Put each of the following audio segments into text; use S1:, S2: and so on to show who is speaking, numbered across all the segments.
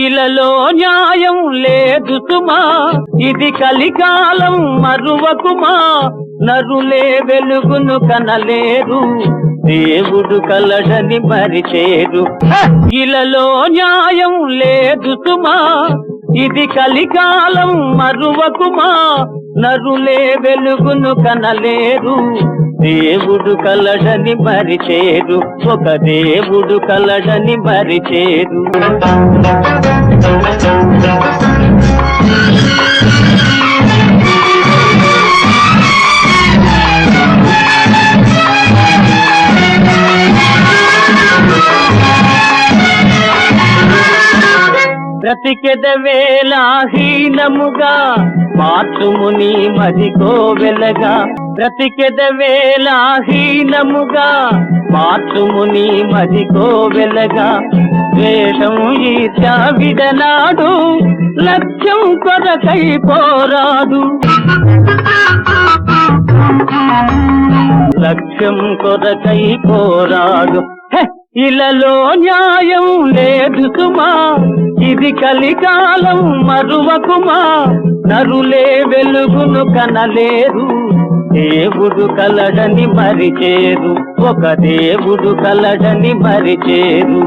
S1: ఇలలో న్యాయం లేదు సుమా, ఇది కలికాలం మరువకుమా. నరులే వెలుగును కనలేరు, దేవుడు కలడని మరిచేరు. ఇలలో న్యాయం లేదు సుమా, ఇది కలికాలం మరువకుమా. నరులే వెలుగును కనలేరు, దేవుడు కలడని మరిచేరు. ఒక దేవుడు కలడని మరిచేరు. బ్రతికెదవేలా హీనముగా మార్చుము నీ మదికో వెలగా. బ్రతికెదవేలా హీనముగా మార్చుము నీ మదికో వెలగా. ద్వేషం ఈర్ష్య విడనాడు, లక్ష్యం కొరకై పోరాడు. లక్ష్యం కొరకై పోరాడు. ఇలలో న్యాయం లేదు సుమా, ఇది కలికాలం మరువకుమా. నరులే వెలుగును కనలేరు, దేవుడు కలడని మరిచేరు. ఒక దేవుడు కలడని మరిచేరు.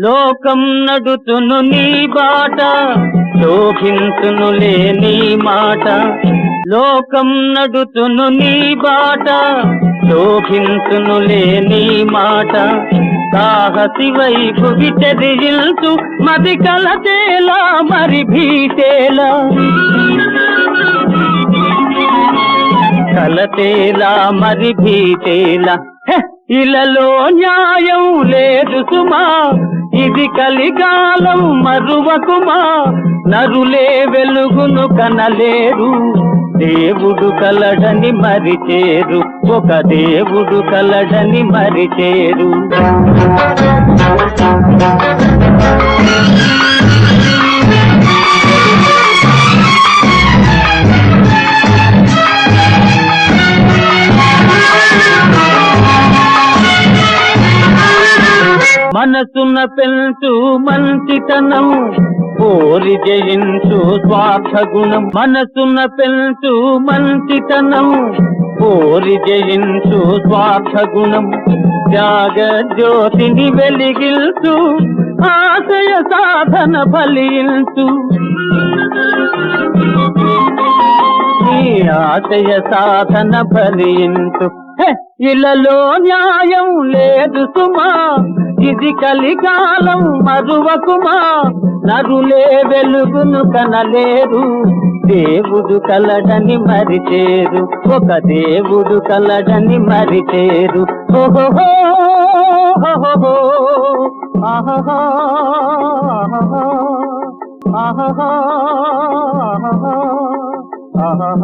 S1: లోకం నడుతును నీ బాట, శోభించునులే నీ మాట. లోకం నడుతును నీ బాట, శోభించునులే నీ మాట. సాహసి వైపు విచరిల్చు మది కలతేలా మరి భీతేలా. కలతేలా మరి భీతేలా. ఇలలో న్యాయం లేదు సుమా, ఇది కలికాలం మరువకుమా. నరులే వెలుగును కనలేరు, దేవుడు కలడని మరిచేరు. ఒక దేవుడు కలడని మరిచేరు. మనసున పెంచు మంచితనం, కోరి జయించు స్వార్థ గుణం. మనసున పెంచు మంచితనం, కోరి జయించు స్వార్థ గుణం. త్యాగ జ్యోతిని వెలిగిల్చు, ఆశయ సాధన ఫలించు. నీ ఆశయ సాధన ఫలించు. ఇలలో న్యాయం లేదు సుమా, ఇది కలికాలం మరువకుమా. నరులే వెలుగును కనలేరు, దేవుడు కలడని మరిచేరు. ఒక దేవుడు కలడని మరిచేరు. ఓహో ఆహా ఆహా ఆహా ఆహా.